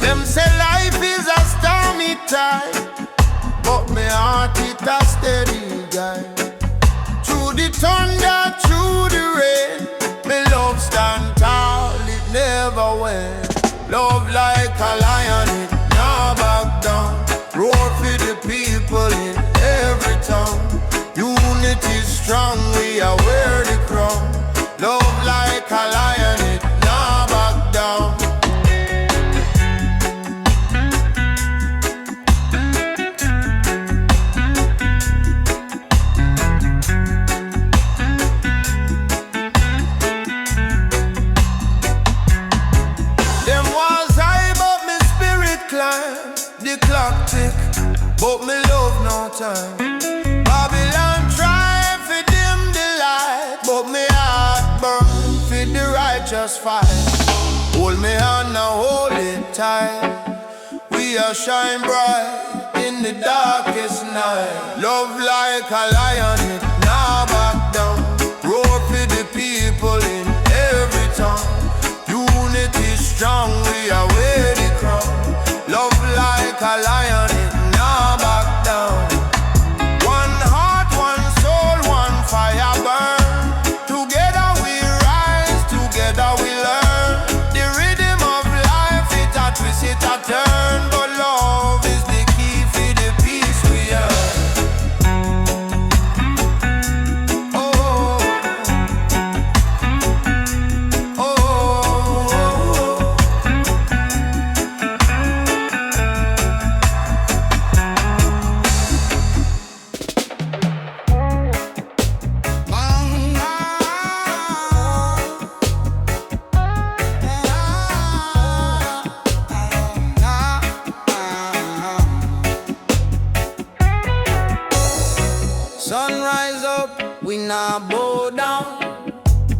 Them say life is a stormy time, but me heart it a steady guide. Through the thunder, through the rain, me love stand tall, it never went. Love like a lion, it now back down. Roar for the people in every town. Unity strong, we are wear the crown. Love like a lion, it now back down. The clock tick, but me love no time. Babylon try for dim the light, but me heart burn for the righteous fight. Hold me hand now, hold it tight. We are shine bright in the darkest night. Love like a lion, it now back down. Roar for the people in every town. Unity strong, we are wear the crown. Love like a lion, it now back down. One heart, one soul, one fire burn. Together we rise, together we learn. The rhythm of life, it a twist, it a turn. But love is the key for the peace we earn. Oh, oh, oh, oh. Sunrise up, we now bow down.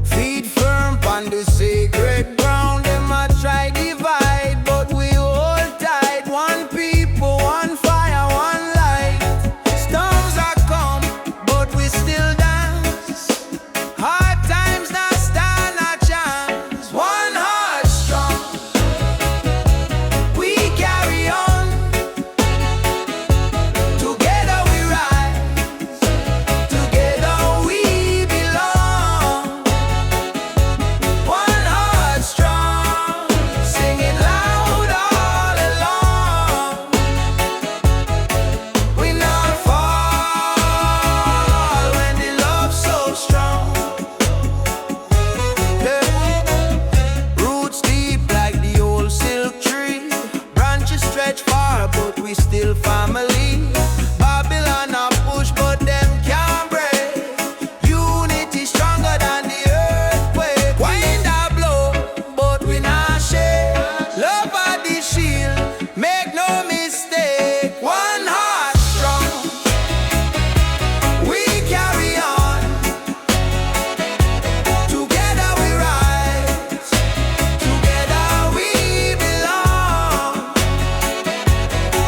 Feet firm on the sacred ground. Them a try divide, but we hold tight. One people, one fire, one light. Storms are come, but we still dance. Hard times not stand a chance. One heart strong, we carry on. Together we rise. Together we belong. One heart strong, singing loud all along. We not fall when the love's so strong. Yeah. Roots deep like the old silk tree. Branches stretch far, but we still family. Babylon a push, but them can't break. Unity stronger than the earthquake. Wind a blow, but we not shake. Love are the shield, make no mistake. One heart strong, we carry on. Together we rise, together we belong.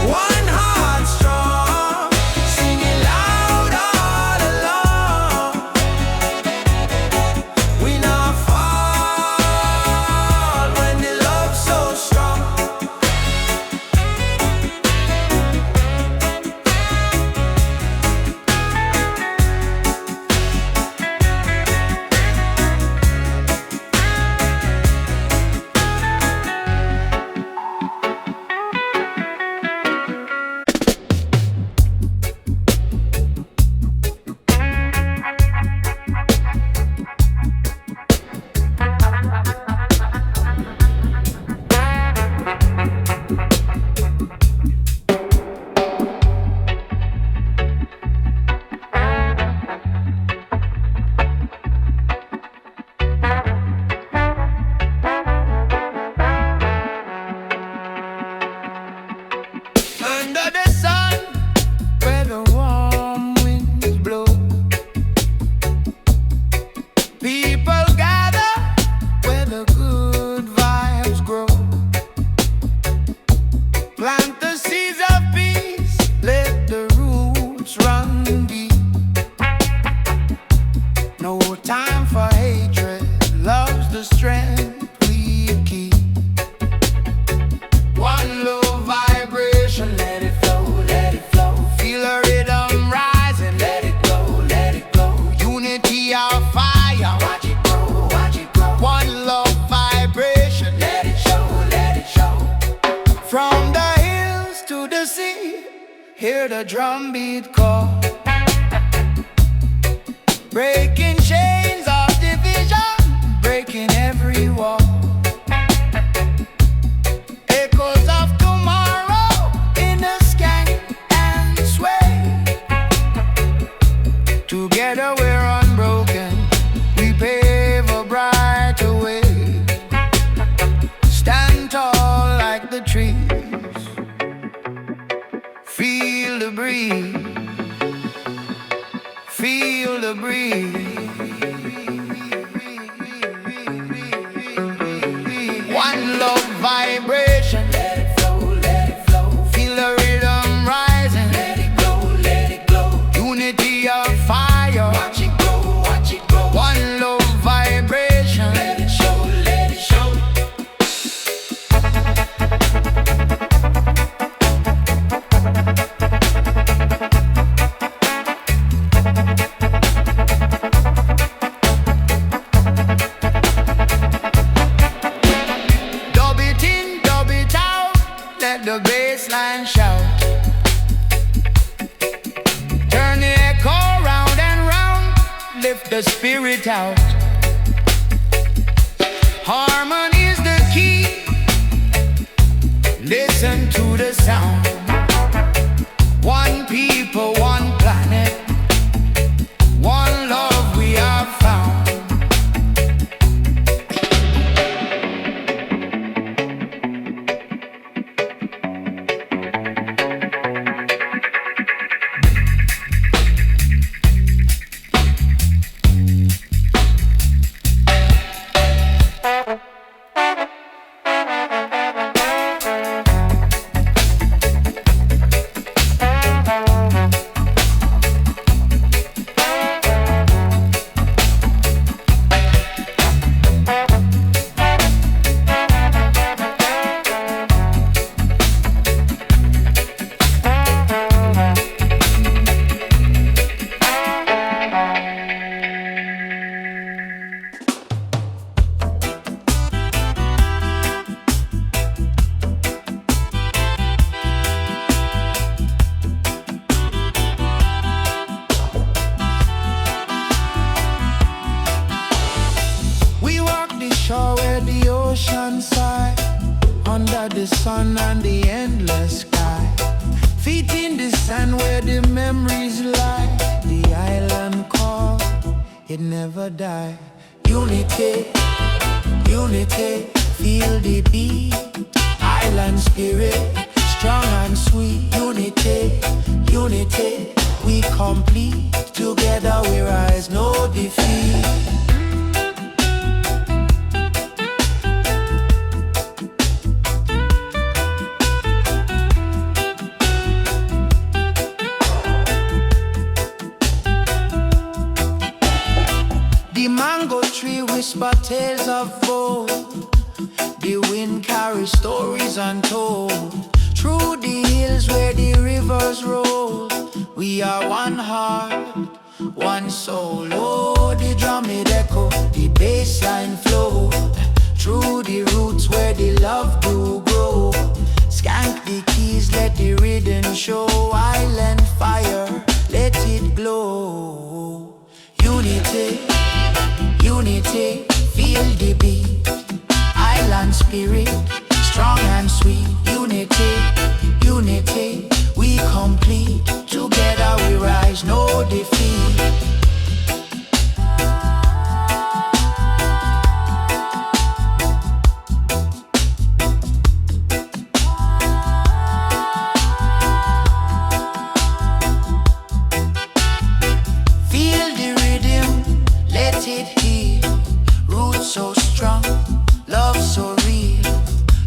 One heart strong, singing loud all along. We not fall when the love's so strong. Under the sun, where the warm winds blow, people gather where the good vibes grow. Plant the seeds of peace, let Hear the drum beat call, breaking chains of division, breaking every wall. Echoes of tomorrow in the skank and sway. Together we're unbroken, we pave a brighter way. Stand tall like the trees, feel the breeze, feel the breeze. One love vibration, let it flow, let it flow. Feel the rhythm rising, let it go, let it glow. Unity of fire, watch it grow, watch it grow. One love vibration, let it show, let it show. Let the bass line shout, turn the echo round and round, lift the spirit out. Harmony's the key, listen to the sound. One people, one planet, one love we have found. Where the ocean side, under the sun and the endless sky, feet in the sand where the memories lie. The island call, it never die. Unity, unity, feel the beat. Island spirit, strong and sweet. Unity, unity, we complete. Together we rise, no defeat. The mango tree whisper tales of old. The wind carries stories untold. Through the hills where the rivers roll, we are one heart, one soul. Oh, the drum it echo, the bass line flow. Through the roots where the love do grow. Skank the keys, let the rhythm show. Island fire, let it glow. Unity, unity, feel the beat. Island spirit, strong and sweet. Unity, unity, we complete. Together we rise, no defeat. Feel the rhythm, let it heal. Roots so strong, love so real.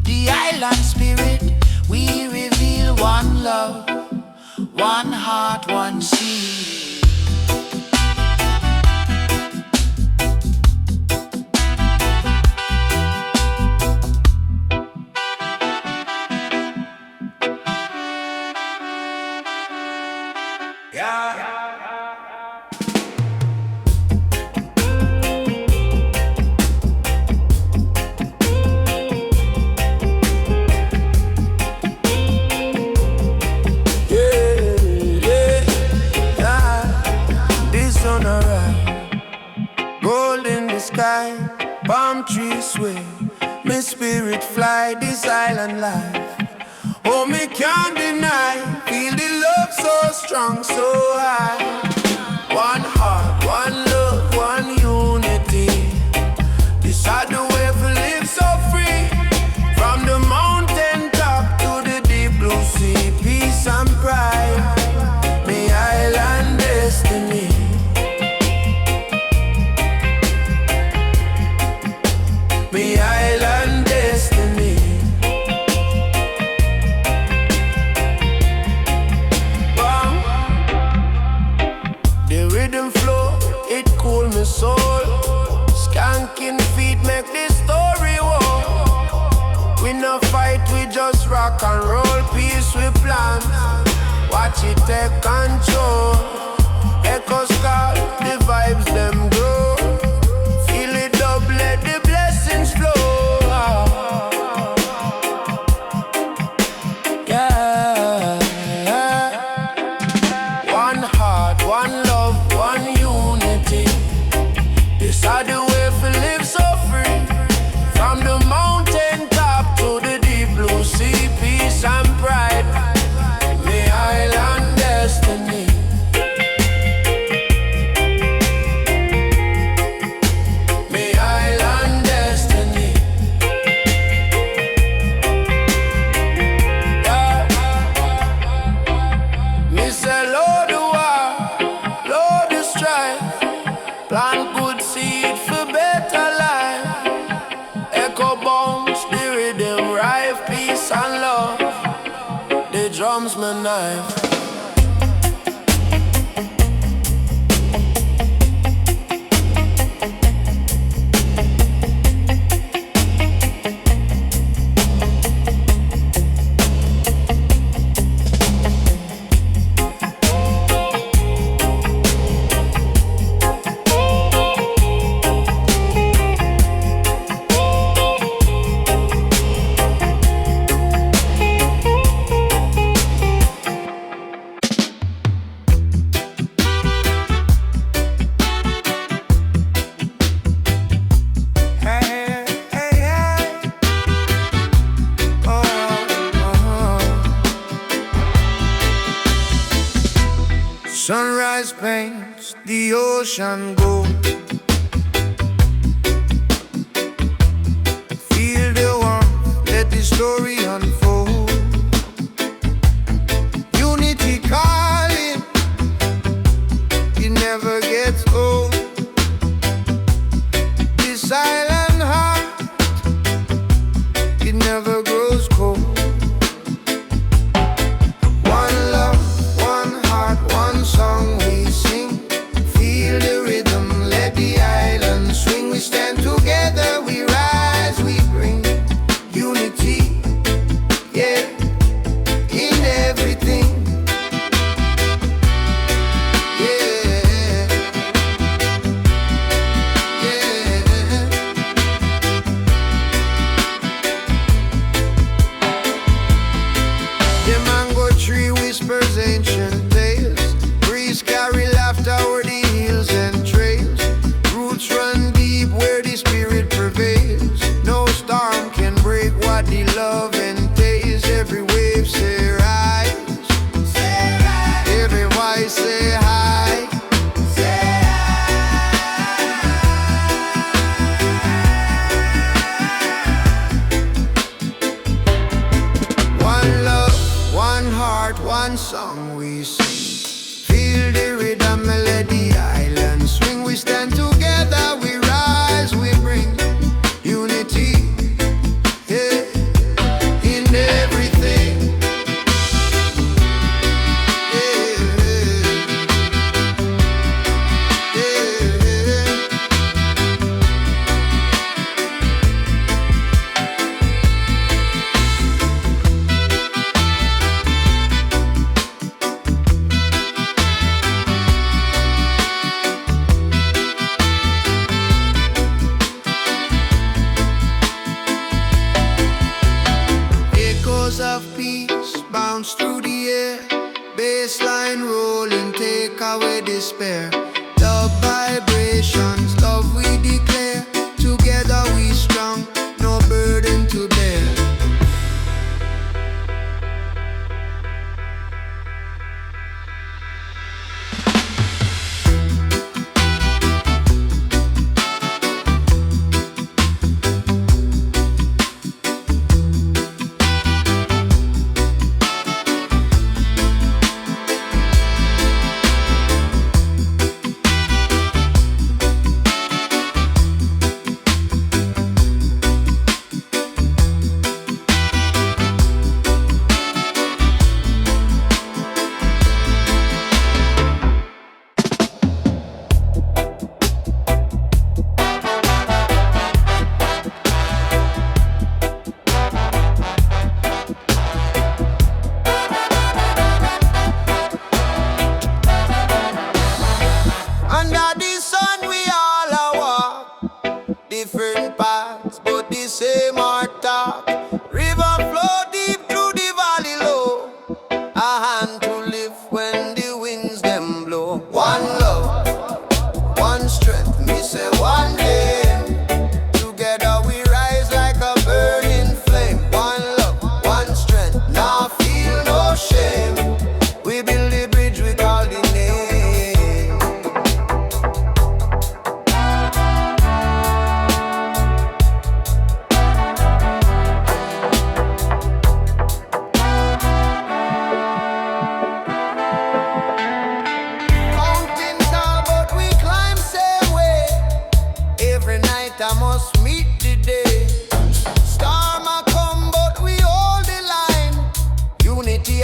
The island spirit, we reveal one love, one heart, one seed. Yeah. Yeah. can't deny. Feel the love so strong, so high. One heart, one love, one unity. Decide the way to live so free. From the mountain top to the deep blue sea. Peace and pride, me island destiny. Me island destiny. Wow. The rhythm flow, it cool me soul. Skanking feet make this story walk. We no fight, we just rock and roll. Peace we plan, watch it take control. Echoes call, the vibes them grow. Feel it up, let the blessings flow. Yeah. One heart, one love, one unity. This are the way to live so free. From the mountain top to the deep blue sea. Peace and pride, me island destiny. Me island destiny. Yeah. Me say Lord the war, Lord the strife. Plant good seed for better life. Echo bounce, the rhythm rife. Peace and love, the drums my knife. Sunrise paints the ocean gold. Feel the warmth, let the story unfold. Unity calling, it never gets old. This island heart, it never grows cold. One love, one heart, one song we sing. Feel the rhythm, let the island swing. We stand together, we rise, we bring unity, yeah, in everything. Yeah, yeah. The mango tree whispers ancient tales. Breeze carry laughter o'er the hills and trails. Roots run deep where the spirit prevails. No storm can break what the love entails. Every wave say rise, every voice say hi. One love, one heart, one song we sing. Feel the rhythm, melody, island swing. We stand together, we rise, we bring unity, yeah, in everything. Yeah, yeah. Echoes of peace bounce through the air. Bassline rolling, take away despair. Love vibrations, love we declare. Together we strong, no burden to bear.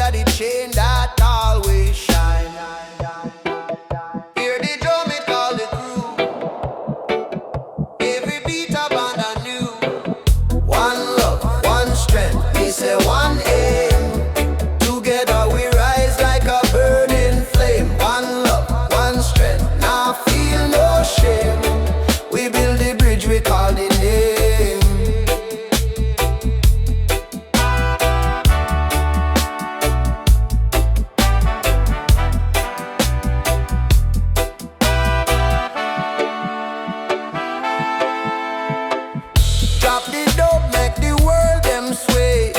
are the chain that always shine. Hear the drum, it call the crew. Every beat a band anew. One love, one strength, we say one aim. Together we rise like a burning flame. One love, one strength, now feel no shame. We build the bridge, we call the name. Drop the dope, make the world them sway.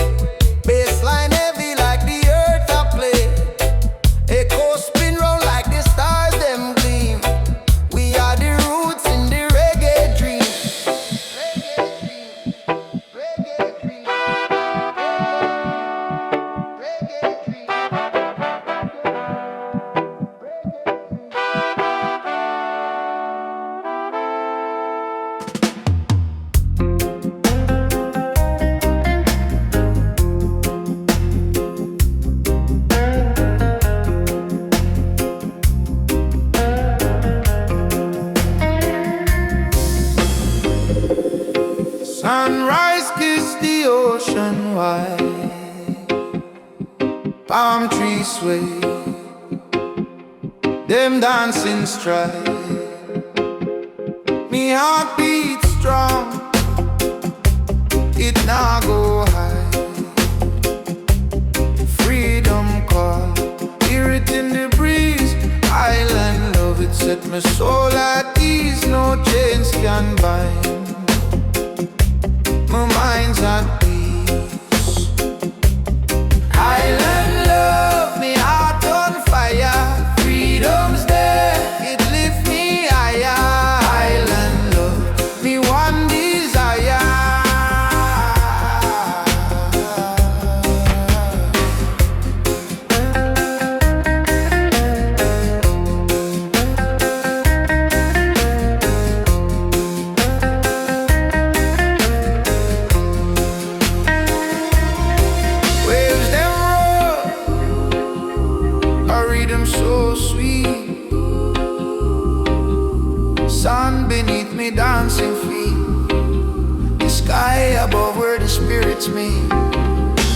Bassline heavy like the earth I play. Echo spin round like the stars them gleam. We are the roots in the reggae dream. Reggae dream, reggae dream, sunrise kiss the ocean wide. Palm trees sway, them dancing stride. Me heart beats strong, it now go high. Freedom call, hear it in the breeze. Island love, it set my soul at ease. No chains can bind, my mind's at peace. Island love, me heart on fire. Freedom's there, it lift me higher. Island love, me one desire. Waves them roll, a rhythm so sweet. Sun beneath me dancing feet. The sky above where the spirits meet.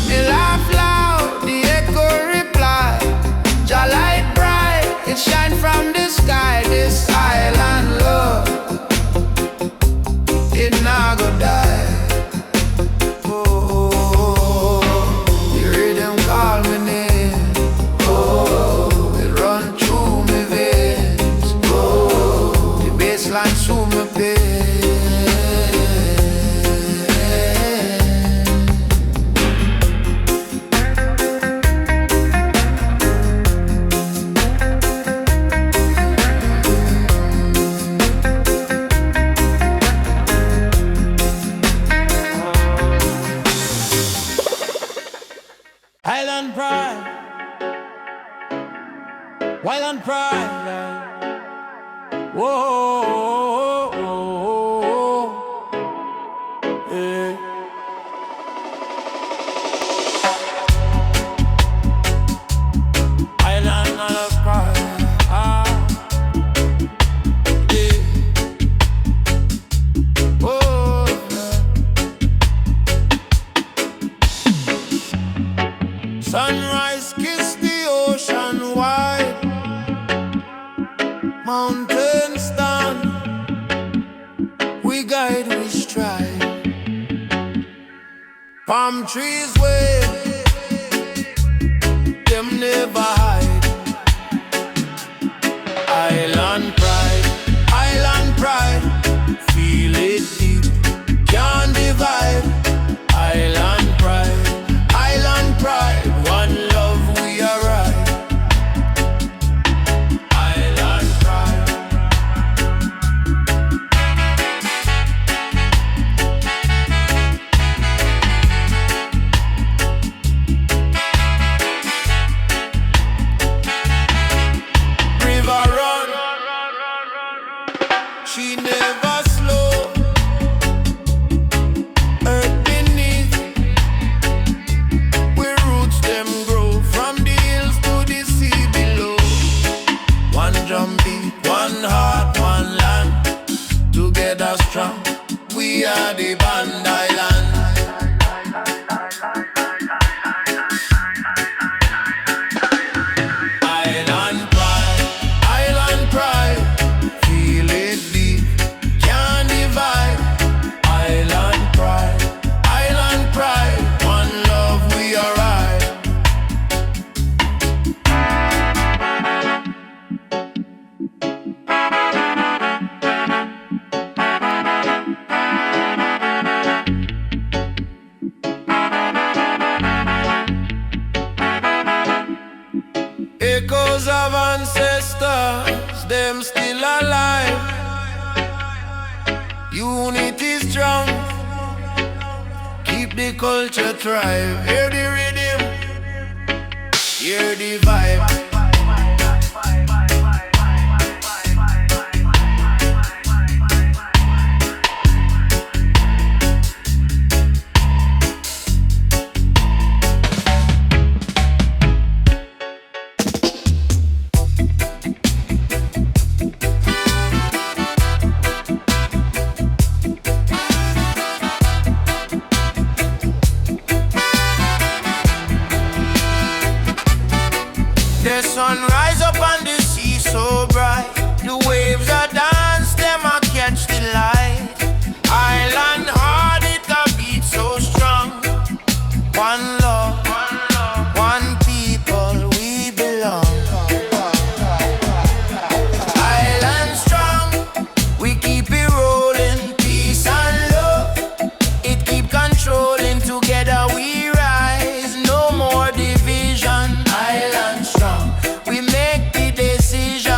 Me laugh loud, the echo reply. Jah light bright, it shine from the sky. This island love, it not go die. Oh, the rhythm call me name. Oh, it run through me veins. Oh, the bassline soothe me pain. Island pride, Island pride. Whoa, yeah. Island pride, yeah. Oh, sunrise kiss the ocean wide. Mountains stand, we guide, we stride. Palm trees wave, them never hide. Island pride, feel it deep, can't divide. Island pride, one love we are right. Island pride. Millions of ancestors, them still alive. Unity strong, keep the culture thrive. Hear the rhythm, hear the vibe. The sun rise up on the sea so bright. The waves are dance, them a catch the light. Island heart, it a beat so strong. One love, one people, we belong. Island strong, we keep it rolling. Peace and love, it keep controlling. Together we rise, no more division. Island strong, we make the decision.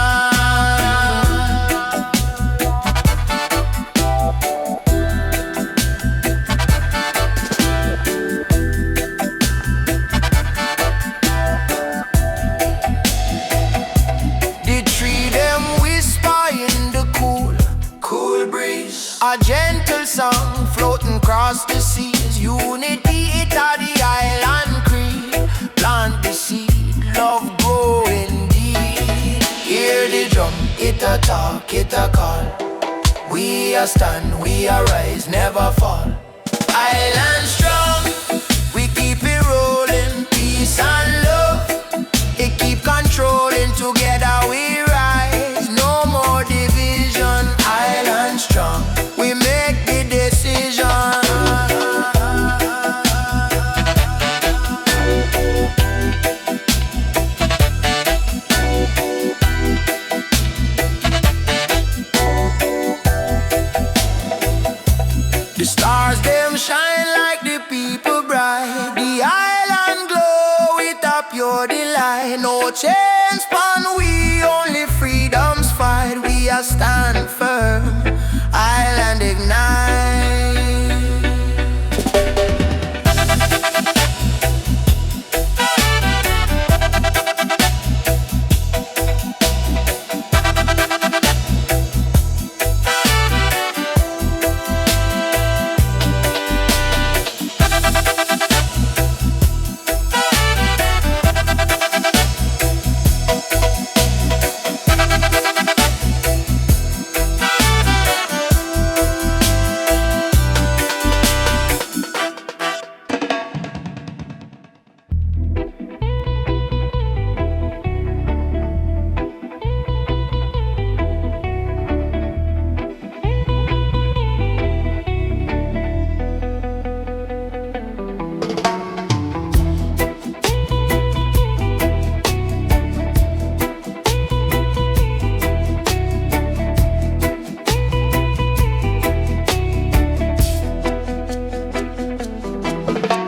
The tree them whisper in the cool breeze. A gentle song floating across the seas. Unity, it a the island creed. Plant the seed, love grow indeed. Hear the drum, it a talk, it a call. We a stand, we a rise, never fall. Island strong, we keep it rolling. Peace and love, it keep controlling. Together we rise, no more division. Island strong, we make the decision. The stars them shine like the people bright. The island glow with a pure delight. No chains span, we only freedom's fight. We are stand firm, island ignite.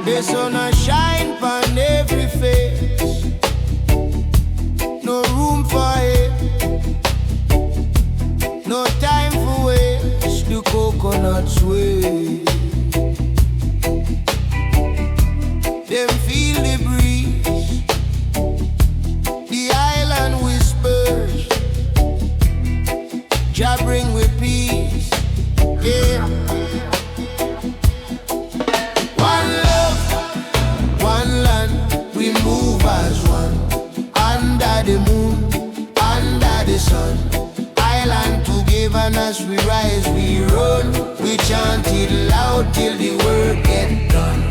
The sun a shine on every face. No room for it, no time for waste. The coconuts wave. Them feel the breeze. The island whispers. Jah bring with peace. Yeah. We move as one, under the moon, under the sun. Island together, and as we rise, we run. We chant it loud till the work get done.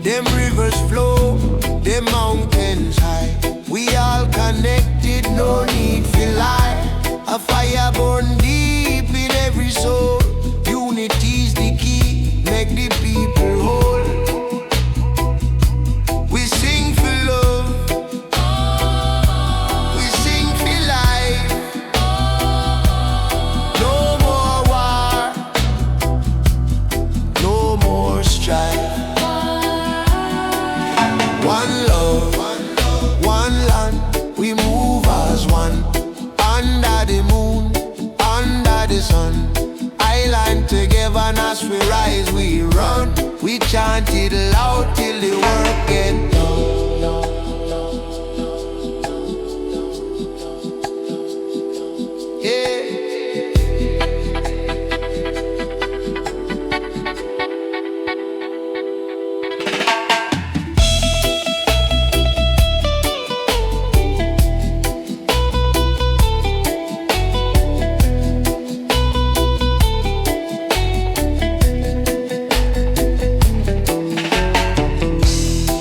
Them rivers flow, them mountains high. We all connected, no need for lie. A fire burn deep in every soul. Unity's the key, make the people whole. chant it loud till the work get done. Yeah.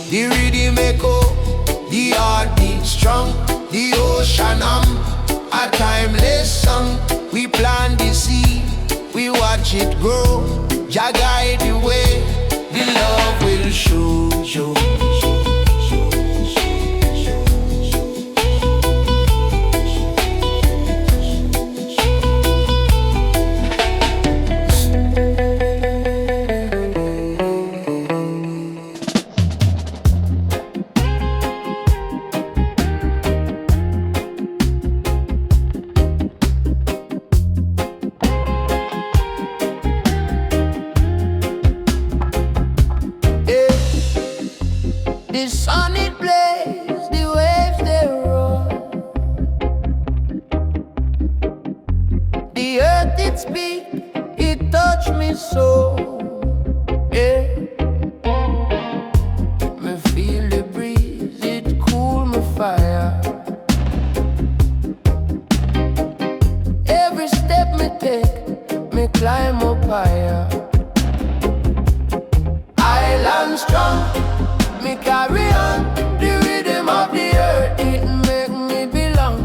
The rhythm echo, the heartbeat strong, the ocean a timeless song. We plant the seed, we watch it grow. Jah guide the way, the love will show. The sun it blaze, the waves they roll. The earth it speak, it touch me so. Yeah. Me feel the breeze, it cool my fire. Every step me take, me climb up higher. Island strong, me carry on, the rhythm of the earth, it make me belong.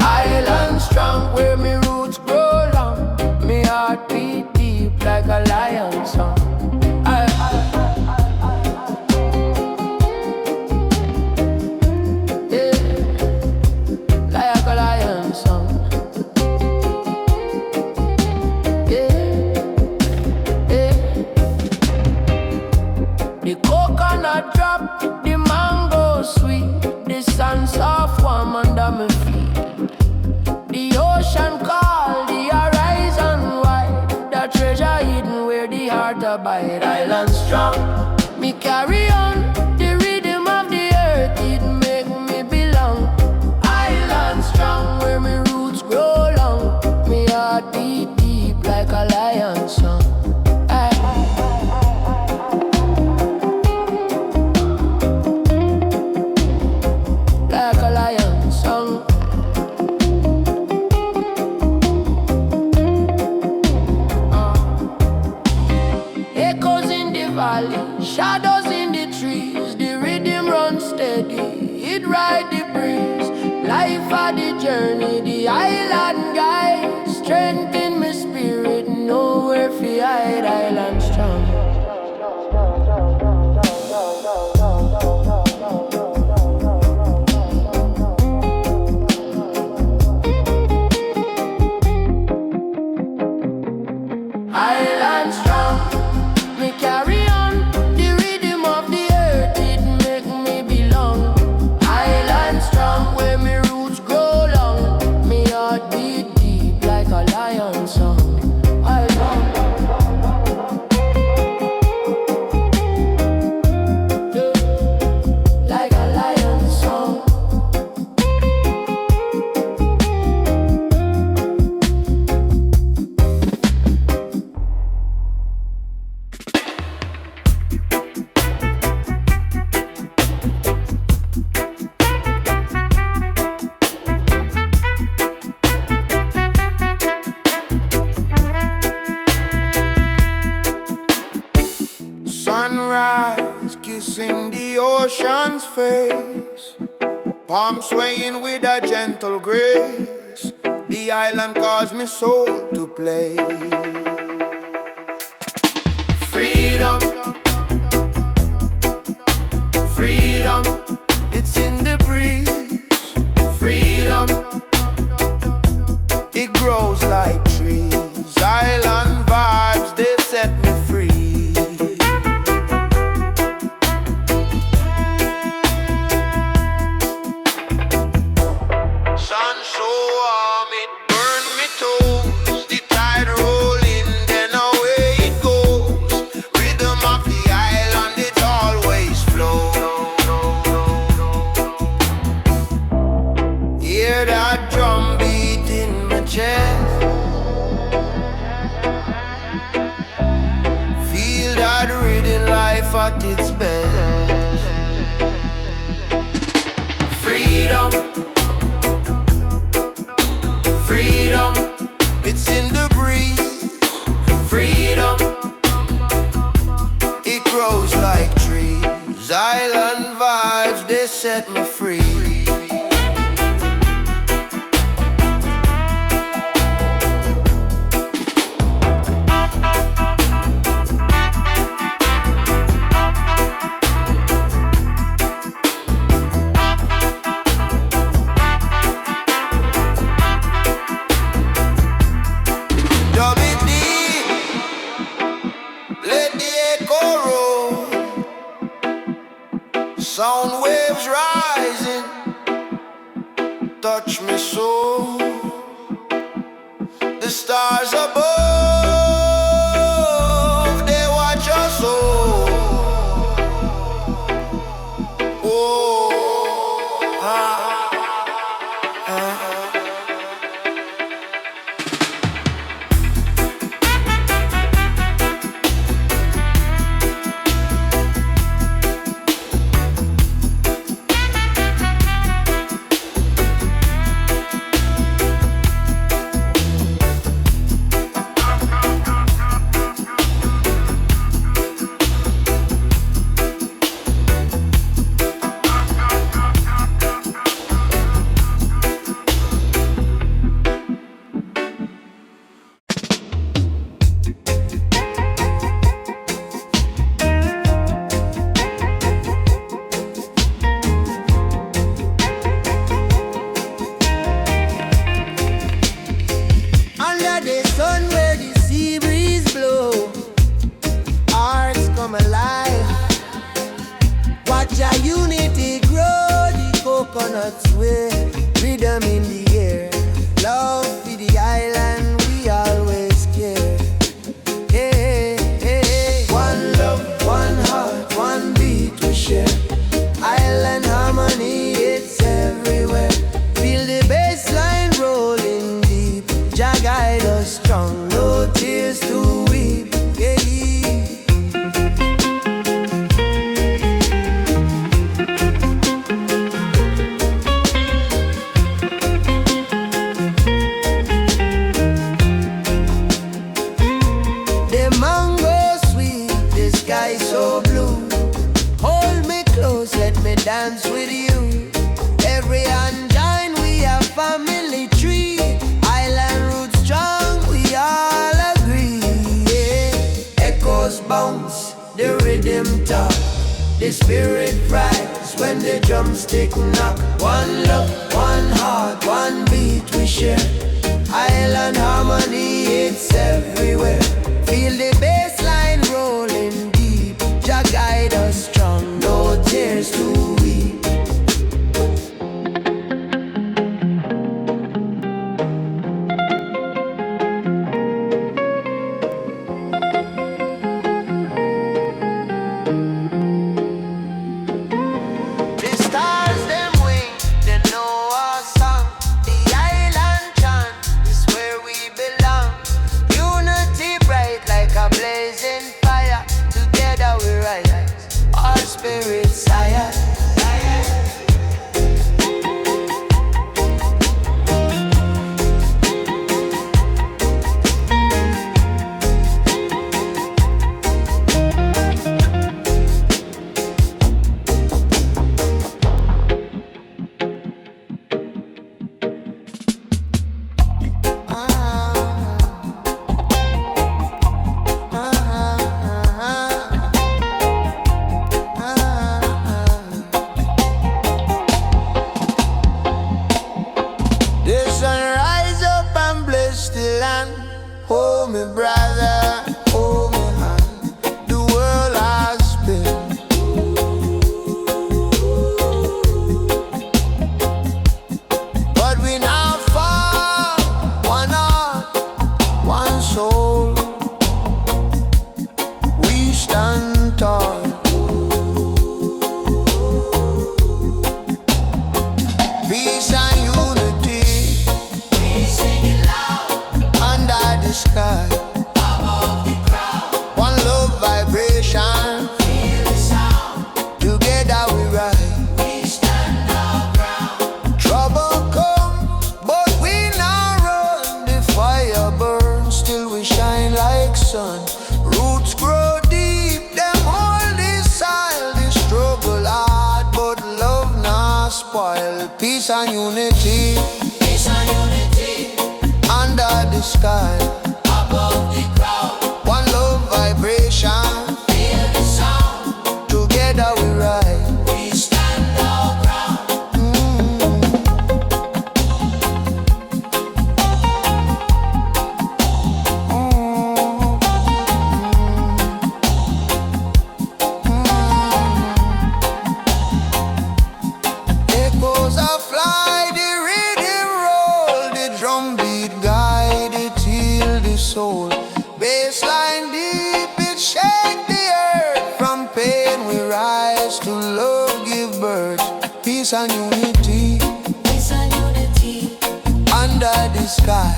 Island strong, where me roots grow long. Me heart beat deep like a lion song. Yeah, like a lion song. The coconut drop, the mango sweet, the sun soft warm under my feet. The ocean call, the horizon wide, the treasure hidden where the heart abide. Island strong, me carry on, the rhythm of the earth, it make me belong. Island strong, where my roots grow long. Me heart beat deep like a lion song. Shadows in the trees, the rhythm runs steady, it ride the breeze. Life of the journey, the island guide, strength in my spirit, nowhere fi hide. Island strong. Island strong, me carry on. Where my roots grow long, me heart beat deep like a lion song. Like a lion song. Sunrise kissing the ocean's face, palm swaying with a gentle grace. The island calls me soul to play. Freedom, freedom, it's in the breeze. Freedom, it grows like trees. Island vibes, they set me free. Sun so warm, it burn me toes. The tide rolling, then away it goes. Rhythm that drum beat in my chest. Feel that rhythm life at its best. Freedom, freedom, it's in the breeze. Freedom, it grows like trees. Island vibes, they set me free. Sound waves rising, touch me so. The stars above, they watch us so. Oh, ah, ah. Coconuts with freedom in the air. Love for the island, we always care. Hey, hey, hey. One love, one heart, one beat we share. Island harmony, it's everywhere. Feel the bass line rolling deep. Jah guide us strong, no tears to weep. Yeah. Dance with you. Every hand join, we a family tree. Island roots strong, we all agree. Yeah. Echoes bounce, the rhythm talk. The spirit rise when the drumstick knock. One love, one heart, one beat we share. Island harmony, it's everywhere. Feel the bass line rolling deep. Jah guide us strong, no tears to weep. The stars them wing, they know our song. The island chant is where we belong. Unity bright like a blazing fire. Together we rise, our spirits higher. Oh, me brother, oh, me hand, the world has been. But we now fall, one heart, one soul. We stand tall. Peace and unity. spoil. Peace and unity, Peace and unity, under the sky, above the crowd. one love vibration, Feel the sound, together we rise. we stand our ground. Echoes are fly, the rhythm roll, the drum beat guide, it heal the soul. Bassline deep, it shake the earth. From pain we rise, to love give birth. Peace and unity, Peace and unity, under the sky,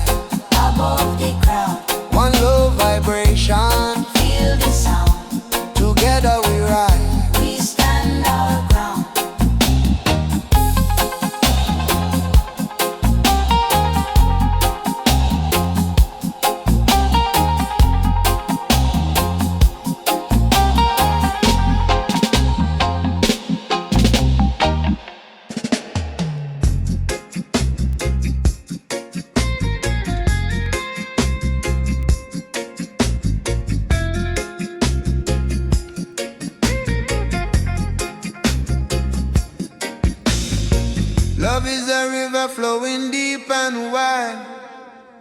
above the crowd. one love vibration, Feel the sound, together we rise. we stand our ground. Love is a river flowing deep and wide.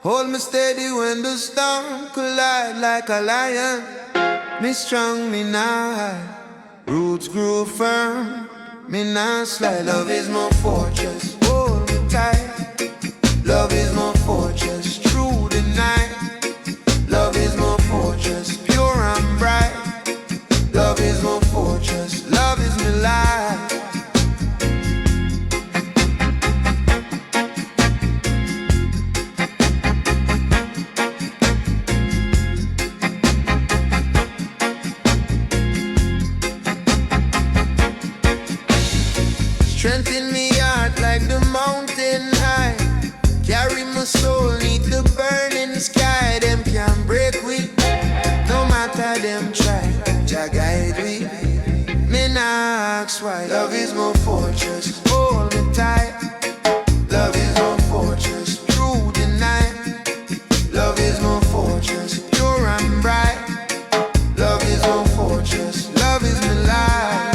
Hold me steady when the storm collide. Like a lion, me strong, me not hide. Roots grew firm, me not slide. Love is my fortress, hold me tight. Love is my fortress, through the night. Love is my fortress, pure and bright. Love is my fortress, love is my life. Strength in me heart like the mountain high. Carry my soul neath the burning sky. Them can't break we, no matter them try. Jah guide we, me nah ask why. Love is my fortress, hold me tight. Love is my fortress, through the night. Love is my fortress, pure and bright. Love is my fortress, love is my life.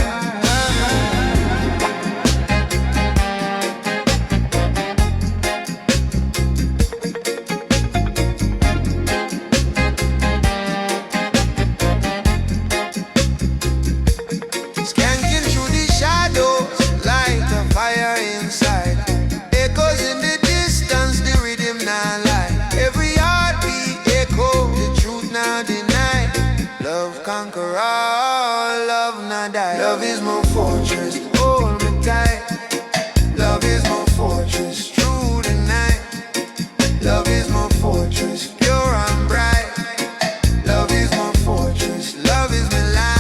Skanking through the shadows, light a fire inside. Echoes in the distance, the rhythm not lie. Every heartbeat echo, the truth not deny. Love conquer all, love not die. Love is my fortress, hold me tight. Love is my fortress, through the night. Love is my fortress, pure and bright. Love is my fortress, love is my life.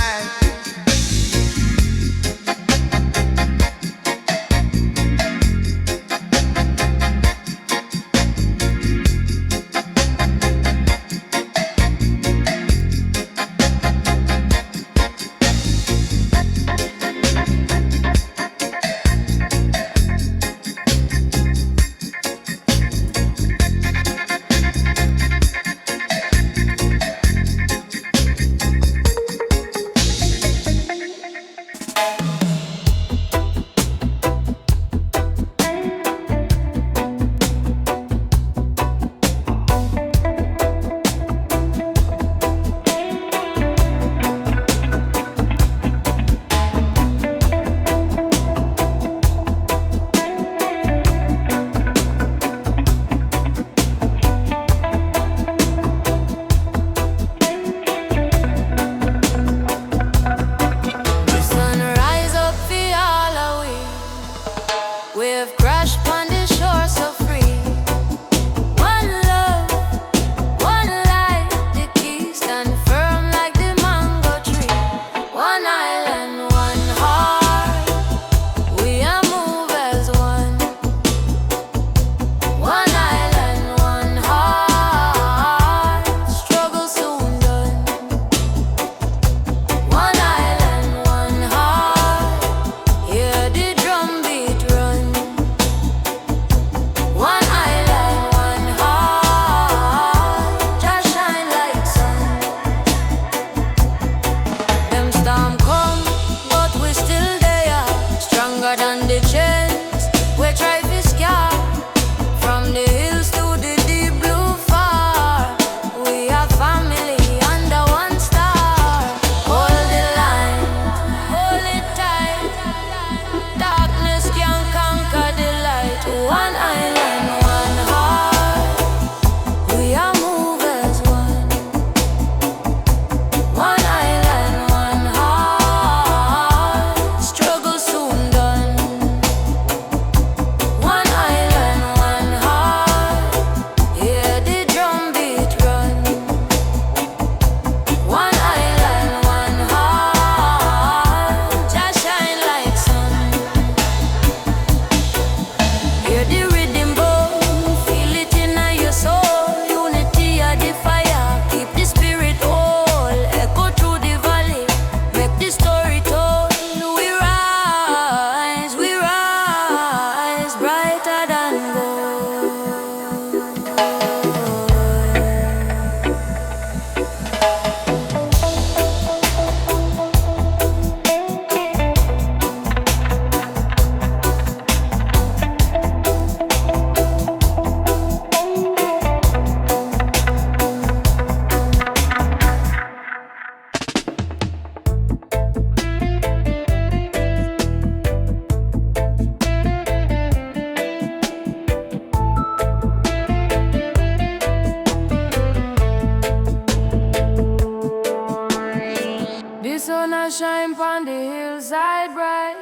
One island, one heart. Hear the drum beat. Hear the rhythm boom, feel it in your soul. Unity of the fire, keep the spirit whole. Echo through the valley, make the story told. We rise, brighter than gold. The sun a shine pon the hillside bright.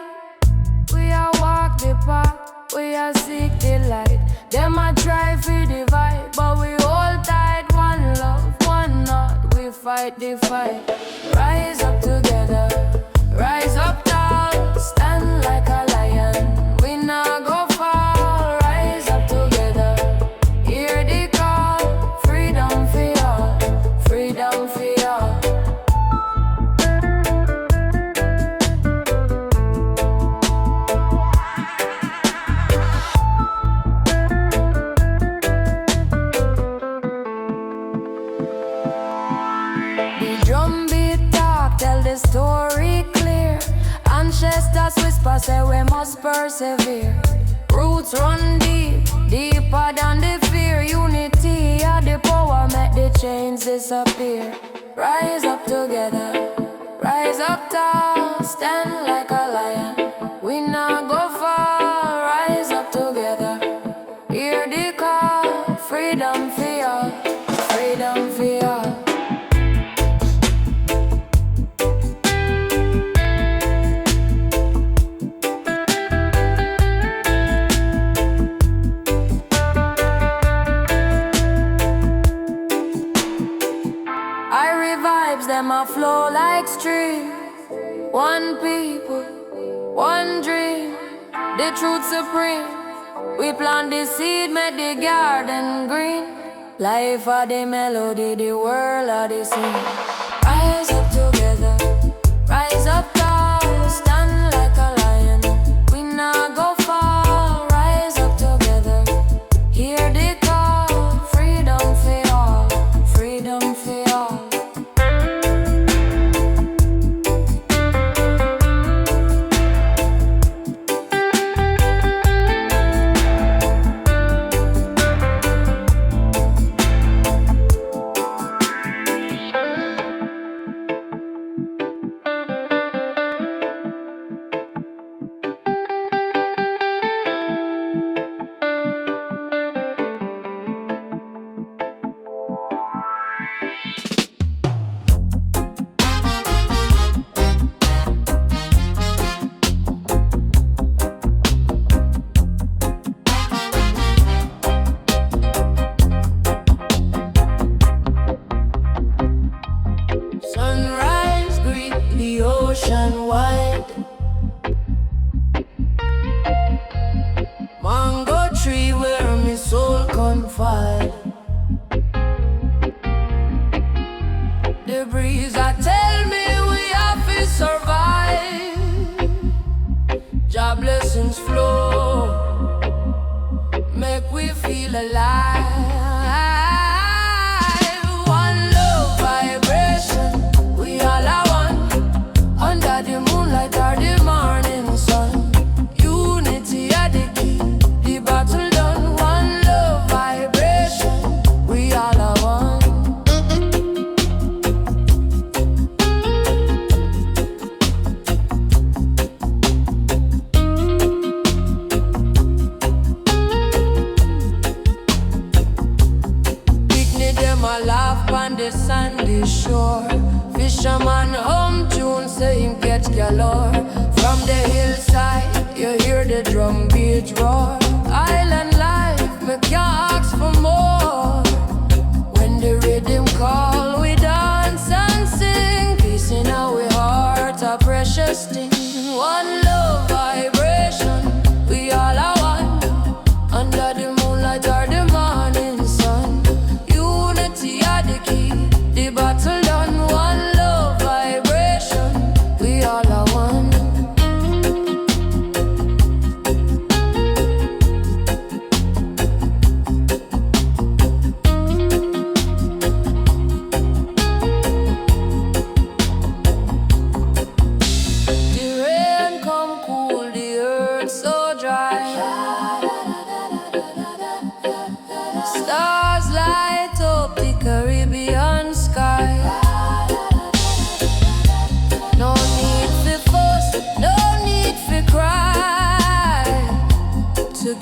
We a walk the path, we a seek the light. Them a try for divide, but we hold tight. One love, one heart, we fight the fight. Rise up together, rise up tall, stand like a lion. We not go fall. Rise up together, hear the call. Freedom for all, freedom for all. The drum beat talk, tell the story clear. Ancestors whisper, say we must persevere. Roots run deep, deeper than the fear. Unity of the power, make the chains disappear. Rise up together, rise up tall, stand like a lion. We not go far. Rise up together, hear the call. Freedom for all, freedom for all. Them a flow like stream. One people, one dream. The truth supreme. We plant the seed, make the garden green. Life of the melody, the world of the scene. Rise up together, rise up tall, stand like a lion. We not go far. Rise up together, hear the call. Freedom for all, freedom for all. Sunrise, greet the ocean wide. Mango tree where my soul confide. The breeze I tell me we have to survive. Job blessings flow, make we feel alive. One love vibration, we all are one. Under the moonlight or the morning sun. Unity are the key, the battle done. One love vibration, we all are one. Picnic them a laugh on the sandy shore. Fisherman home tune say him catch galore. From the hillside you hear the drum beat roar. Island life, me can't ask for more. When the rhythm call, we dance and sing. Peace in our heart, a precious thing. One love vibration, we all are one.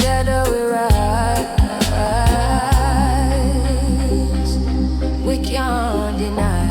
together we rise. We can't deny.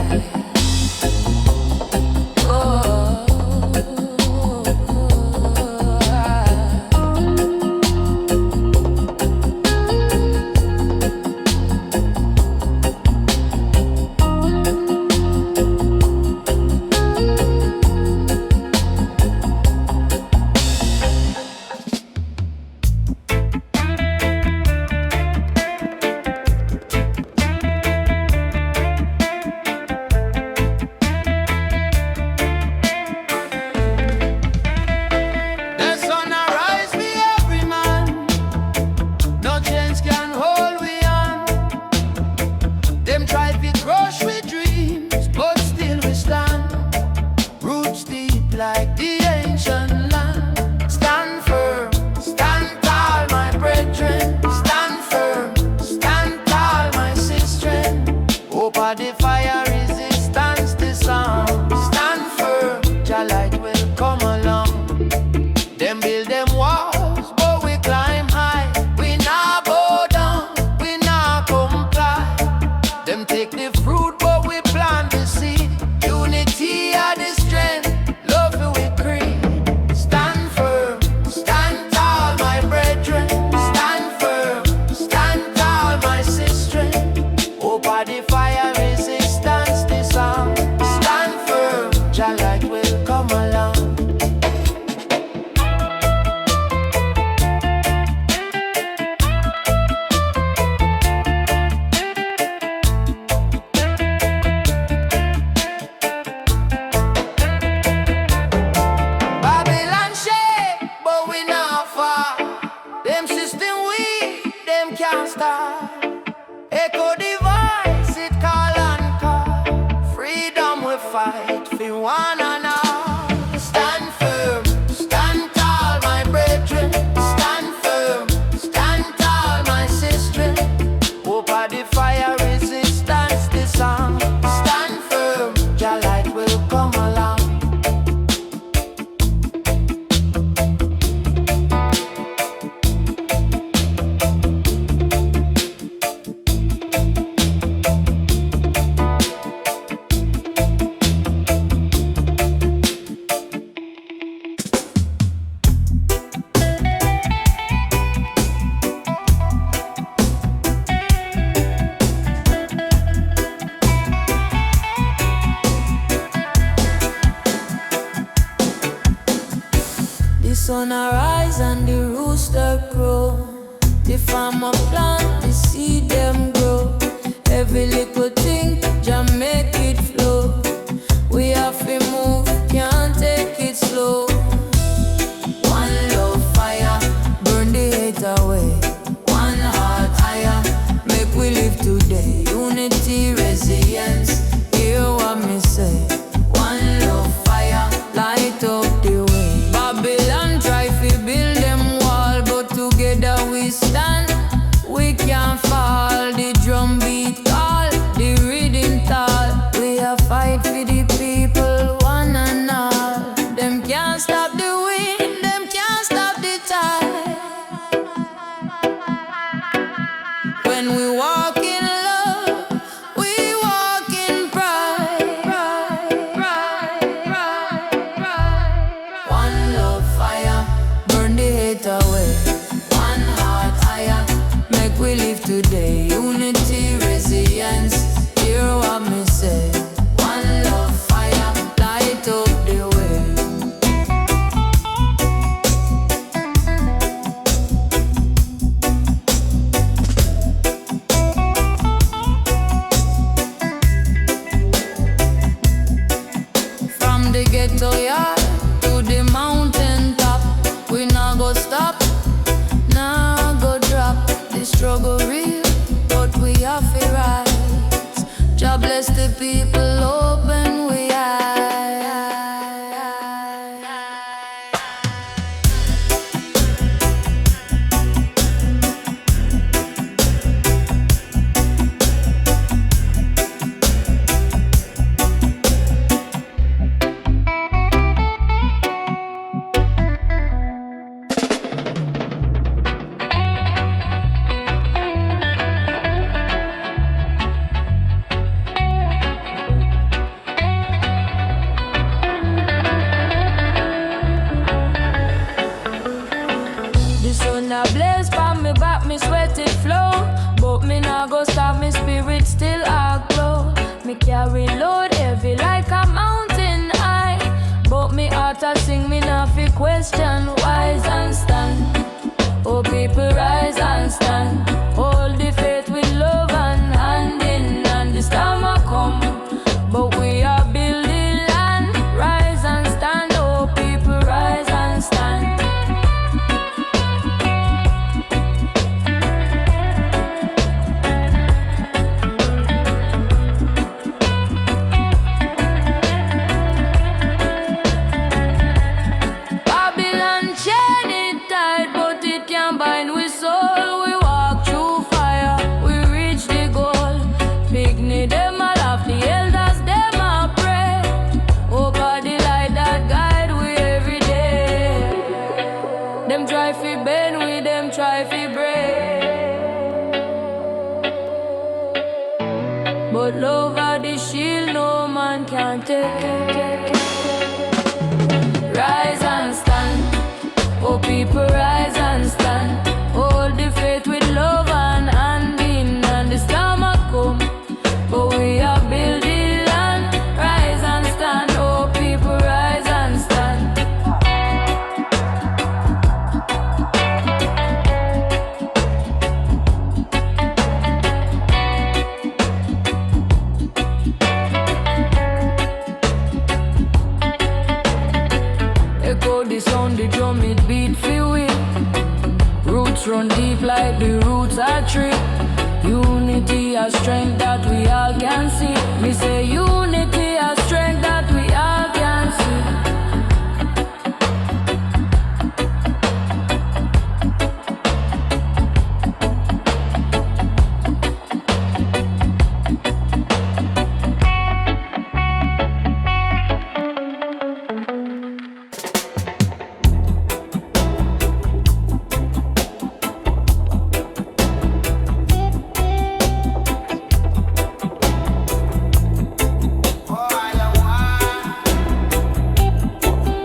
sun arise and the rooster crow. The farmer plant, the seed them grow. Every little thing, Jah make it flow. We have to move, can't take it slow. One love fire, burn the hate away. One heart higher, make we live today. Unity, resilience, hear what me say. One love fire, light up the way. Babylon try to build them wall, but together we stand. We can't fall. The drum beat call, the rhythm tall. We are fight for the people, one and all. Them can't stop the wind, them can't stop the tide. When we walk in love, we walk in pride. One love fire, burn the hate away. One heart higher, make we live today. Unity, resilience, hear what me say. One love fire, light up the way. From the ghetto yard to the mountain top, we not go stop, nah go drop. The struggle real, but we have to rise. Jah bless the people, open we eyes. sun a blaze from me back, me sweat it flow. But me nah go stop, me spirit still a glow. Me carry load heavy like a mountain high. But me heart a sing, me nah fi question. Wise and stand, oh people rise and stand. Hold the faith with love and hand in hand. The storm a come, but we are building land. Rise and stand, oh people rise and stand. Babylon chain it tight, but it can't bind with soul. We walk through fire, we reach the goal. Picnic them a laugh, the elders them a pray. Oh God, the light that guide we every day. Them try fi bend we, them try fi break. But love are the shield no man can take. Rise and stand, oh people rise and stand. Hold the faith with love and hand in hand. The storm a come, but we are building land. Rise and stand, oh people rise and stand. Echo the sound, the drum it beat fi we. Roots run deep like the roots are tree. Unity a strength that we all can see. Me say unity a strength that we all can see.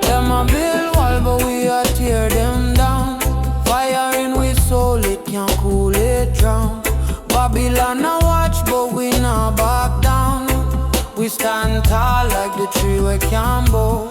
Them a build wall, but we a tear them down. Fire in we soul, it can't cool it drown. Babylon a watch, but we not back down. We stand tall like the tree we can't bow.